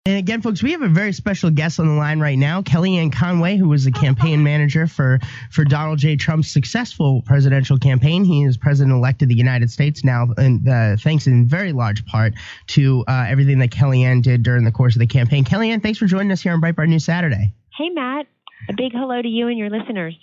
And again, folks, we have a very special guest on the line right now, Kellyanne Conway, who was the campaign manager for Donald J. Trump's successful presidential campaign. He is president-elect of the United States now, and thanks in very large part to everything that Kellyanne did during the course of the campaign. Kellyanne, thanks for joining us here on Breitbart News Saturday. Hey, Matt. A big hello to you and your listeners.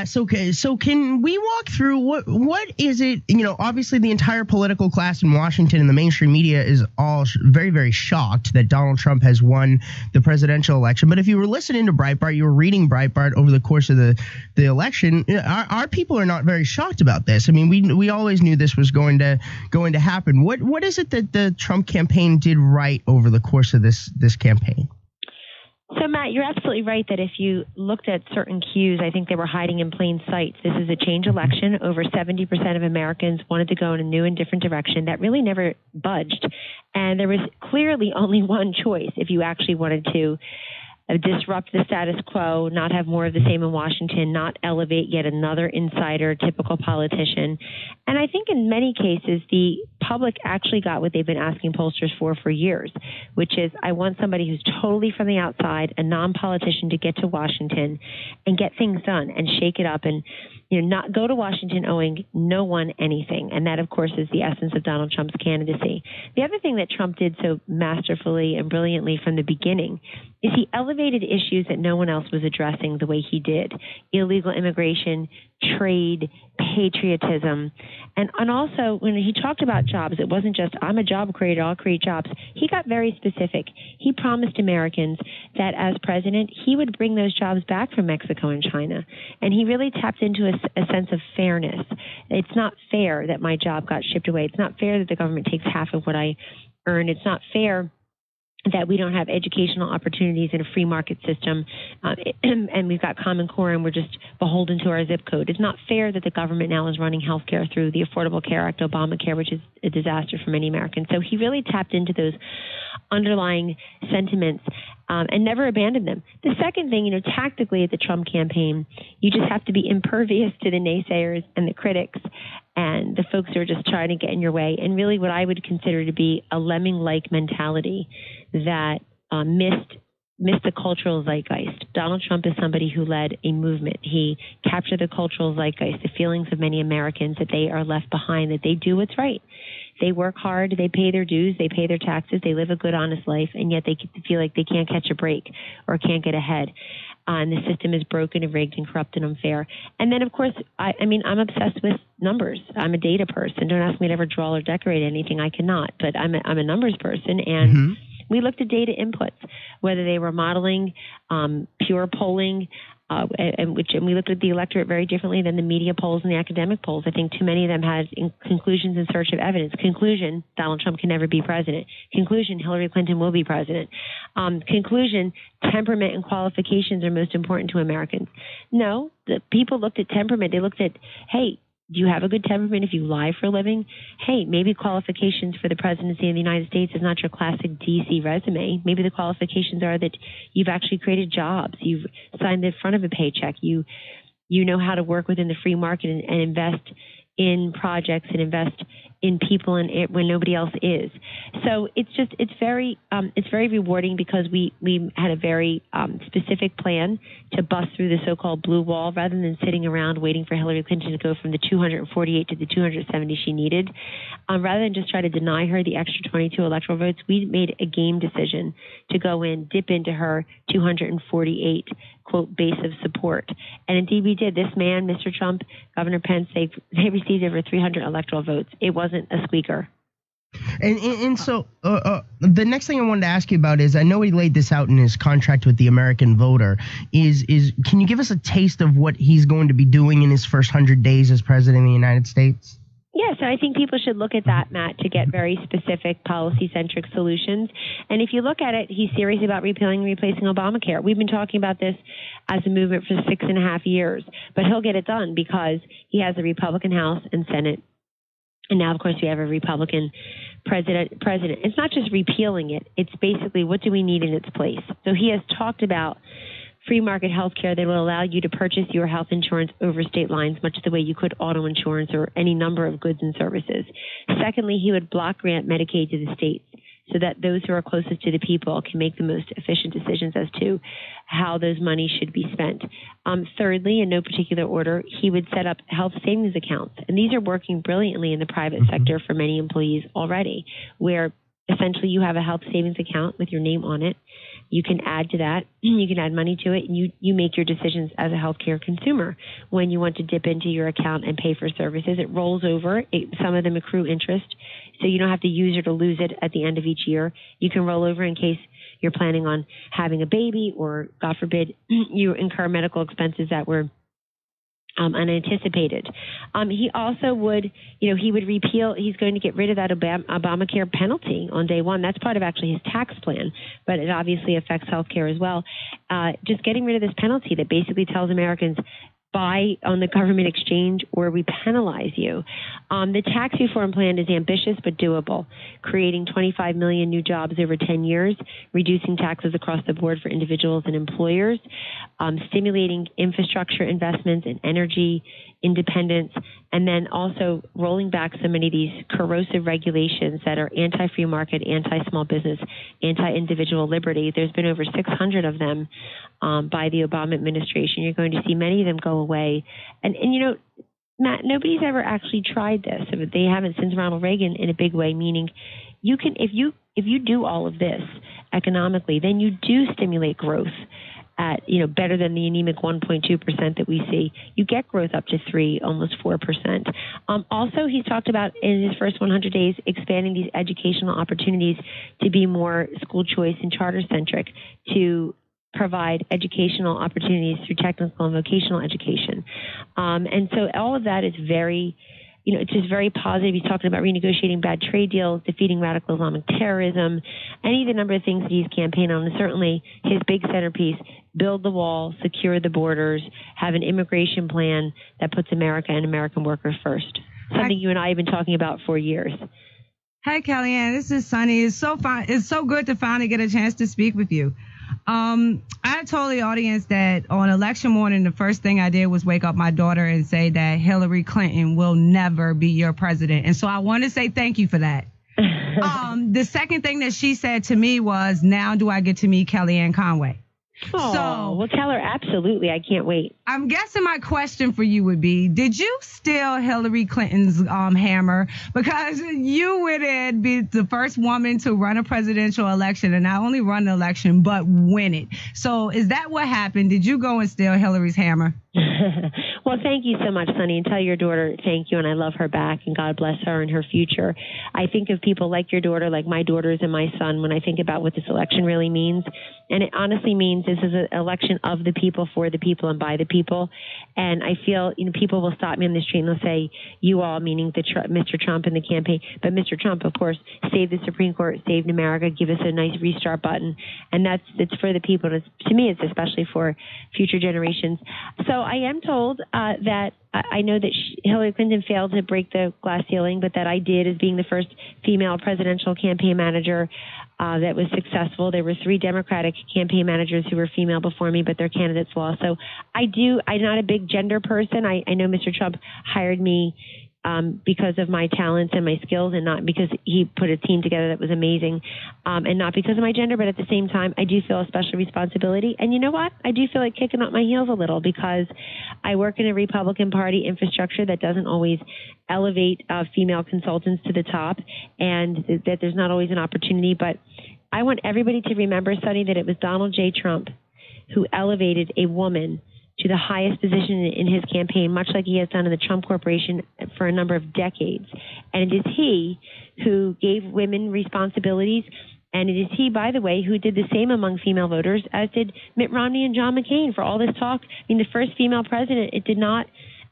So can we walk through what is it? Obviously the entire political class in Washington and the mainstream media is all very, very shocked that Donald Trump has won the presidential election. But if you were listening to Breitbart, you were reading Breitbart over the course of the election, our people are not very shocked about this. I mean, we always knew this was going to happen. What is it that the Trump campaign did right over the course of this campaign? So, Matt, you're absolutely right that if you looked at certain cues, I think they were hiding in plain sight. This is a change election. Over 70% of Americans wanted to go in a new and different direction. That really never budged. And there was clearly only one choice if you actually wanted to disrupt the status quo, not have more of the same in Washington, not elevate yet another insider, typical politician. And I think in many cases, the public actually got what they've been asking pollsters for years, which is I want somebody who's totally from the outside, a non-politician, to get to Washington and get things done and shake it up and not go to Washington owing no one anything. And that, of course, is the essence of Donald Trump's candidacy. The other thing that Trump did so masterfully and brilliantly from the beginning is he elevated issues that no one else was addressing the way he did. Illegal immigration, trade, patriotism. And also, when he talked about jobs, it wasn't just, I'm a job creator, I'll create jobs. He got very specific. He promised Americans that as president, he would bring those jobs back from Mexico and China. And he really tapped into a sense of fairness. It's not fair that my job got shipped away. It's not fair that the government takes half of what I earn. It's not fair that we don't have educational opportunities in a free market system, and we've got Common Core and we're just beholden to our zip code. It's not fair that the government now is running health care through the Affordable Care Act, Obamacare, which is a disaster for many Americans. So he really tapped into those underlying sentiments and never abandoned them. The second thing, tactically at the Trump campaign, you just have to be impervious to the naysayers and the critics and the folks who are just trying to get in your way, and really what I would consider to be a lemming-like mentality that missed the cultural zeitgeist. Donald Trump is somebody who led a movement. He captured the cultural zeitgeist, the feelings of many Americans that they are left behind, that they do what's right. They work hard, they pay their dues, they pay their taxes, they live a good, honest life, and yet they feel like they can't catch a break or can't get ahead. And the system is broken and rigged and corrupt and unfair. And then, of course, I'm obsessed with numbers. I'm a data person. Don't ask me to ever draw or decorate anything. I cannot. But I'm a numbers person, and we looked at data inputs, whether they were modeling, pure polling, and we looked at the electorate very differently than the media polls and the academic polls. I think too many of them had conclusions in search of evidence. Conclusion, Donald Trump can never be president. Conclusion, Hillary Clinton will be president. Conclusion, temperament and qualifications are most important to Americans. No, the people looked at temperament. They looked at, hey, do you have a good temperament if you lie for a living? Hey, maybe qualifications for the presidency of the United States is not your classic DC resume. Maybe the qualifications are that you've actually created jobs. You've signed the front of a paycheck. You know how to work within the free market and invest in projects and invest in people and when nobody else is. So it's very rewarding because we had a very specific plan to bust through the so-called blue wall rather than sitting around waiting for Hillary Clinton to go from the 248 to the 270 she needed. Rather than just try to deny her the extra 22 electoral votes, we made a game decision to go in, dip into her 248 quote base of support. And indeed we did. This man, Mr. Trump, Governor Pence, they received over 300 electoral votes. It wasn't a squeaker. And so the next thing I wanted to ask you about is, I know he laid this out in his contract with the American voter, is can you give us a taste of what he's going to be doing in his first 100 days as president of the United States? Yes, I think people should look at that, Matt, to get very specific policy-centric solutions. And if you look at it, he's serious about repealing and replacing Obamacare. We've been talking about this as a movement for 6.5 years, but he'll get it done because he has a Republican House and Senate. And now, of course, we have a Republican president. It's not just repealing it. It's basically, what do we need in its place? So he has talked about free market health care that will allow you to purchase your health insurance over state lines, much the way you could auto insurance or any number of goods and services. Secondly, he would block grant Medicaid to the states. so that those who are closest to the people can make the most efficient decisions as to how those monies should be spent. Thirdly, in no particular order, he would set up health savings accounts. And these are working brilliantly in the private sector for many employees already, where essentially you have a health savings account with your name on it. You can add to that. You can add money to it, and you make your decisions as a healthcare consumer. When you want to dip into your account and pay for services, it rolls over. Some of them accrue interest, so you don't have to use it or lose it at the end of each year. You can roll over in case you're planning on having a baby or, God forbid, you incur medical expenses that were unanticipated. He also would, he would repeal, he's going to get rid of that Obamacare penalty on day one. That's part of actually his tax plan, but it obviously affects healthcare as well. Just getting rid of this penalty that basically tells Americans, buy on the government exchange or we penalize you. The tax reform plan is ambitious but doable, creating 25 million new jobs over 10 years, reducing taxes across the board for individuals and employers, stimulating infrastructure investments and energy independence, and then also rolling back so many of these corrosive regulations that are anti-free market, anti-small business, anti-individual liberty. There's been over 600 of them by the Obama administration. You're going to see many of them go away. And Matt, nobody's ever actually tried this. They haven't since Ronald Reagan in a big way, meaning you can, if you do all of this economically, then you do stimulate growth at, better than the anemic 1.2% that we see. You get growth up to 3, almost 4%. Also, he's talked about in his first 100 days expanding these educational opportunities to be more school choice and charter centric, to provide educational opportunities through technical and vocational education. And so all of that is very, it's just very positive. He's talking about renegotiating bad trade deals, defeating radical Islamic terrorism, any of the number of things that he's campaigned on. And certainly his big centerpiece, build the wall, secure the borders, have an immigration plan that puts America and American workers first. Something you and I have been talking about for years. Hey, Kellyanne, this is Sunny. It's so fun. It's so good to finally get a chance to speak with you. I told the audience that on election morning, the first thing I did was wake up my daughter and say that Hillary Clinton will never be your president. And so I want to say thank you for that. The second thing that she said to me was, now do I get to meet Kellyanne Conway? Oh, well, tell her absolutely. I can't wait. I'm guessing my question for you would be, did you steal Hillary Clinton's hammer? Because you would be the first woman to run a presidential election, and not only run the election, but win it. So is that what happened? Did you go and steal Hillary's hammer? Well, thank you so much, Sonny, and tell your daughter thank you, and I love her back, and God bless her and her future. I think of people like your daughter, like my daughters and my son, when I think about what this election really means. And it honestly means this is an election of the people, for the people, and by the people. And I feel, people will stop me on the street and they'll say, you all, meaning Mr. Trump and the campaign. But Mr. Trump, of course, saved the Supreme Court, saved America, give us a nice restart button. And it's for the people. And to me, it's especially for future generations. So I am told that I know that Hillary Clinton failed to break the glass ceiling, but that I did, as being the first female presidential campaign manager that was successful. There were 3 Democratic campaign managers who were female before me, but their candidates lost. So I'm not a big gender person. I know Mr. Trump hired me because of my talents and my skills, and not because he put a team together that was amazing, and not because of my gender. But at the same time, I do feel a special responsibility. And you know what? I do feel like kicking up my heels a little, because I work in a Republican Party infrastructure that doesn't always elevate female consultants to the top, and that there's not always an opportunity. But I want everybody to remember, Sonny, that it was Donald J. Trump who elevated a woman to the highest position in his campaign, much like he has done in the Trump Corporation for a number of decades. And it is he who gave women responsibilities. And it is he, by the way, who did the same among female voters, as did Mitt Romney and John McCain. For all this talk, the first female president, it did not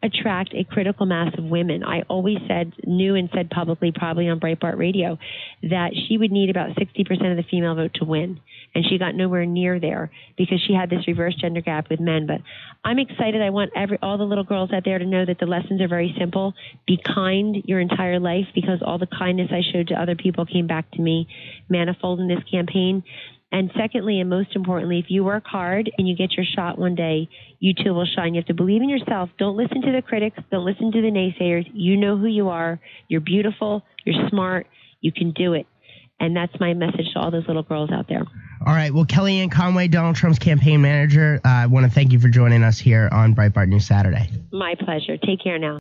attract a critical mass of women. I always knew and said publicly, probably on Breitbart radio, that she would need about 60% of the female vote to win. And she got nowhere near there because she had this reverse gender gap with men. But I'm excited. I want all the little girls out there to know that the lessons are very simple. Be kind your entire life, because all the kindness I showed to other people came back to me manifold in this campaign. And secondly, and most importantly, if you work hard and you get your shot one day, you too will shine. You have to believe in yourself. Don't listen to the critics. Don't listen to the naysayers. You know who you are. You're beautiful. You're smart. You can do it. And that's my message to all those little girls out there. All right. Well, Kellyanne Conway, Donald Trump's campaign manager, I want to thank you for joining us here on Breitbart News Saturday. My pleasure. Take care now.